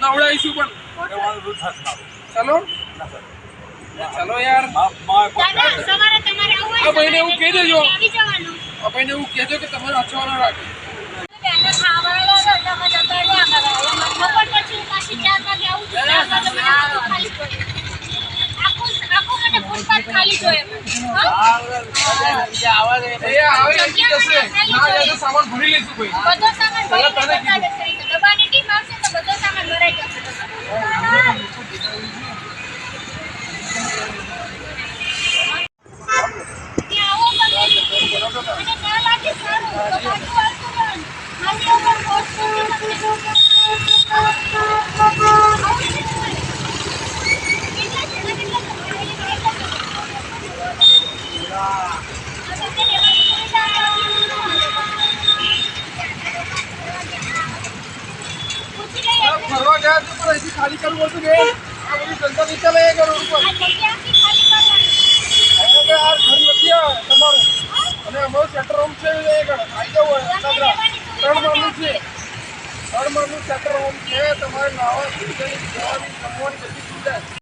નવડાવીશું પણ ચલો ચલો યાર આ ભાઈને એવું કહી દેજો આ ભાઈને એવું કહેજો કે તમારે અચવાનો રાખે સામાન ભરી લઈશું ફરવા ગયા તો પણ અહીંથી ખાલી કરવું હતું કે આ બધી જનતા નહીં ચાલે રોડ પર આ ઘર નથી તમારું અને અમારું સેન્ટર હોમ છે આવી જવું હોય 3 માળનું સેન્ટર હોમ છે તમારે નાવા જવાની જમવાની બધી સુવિધા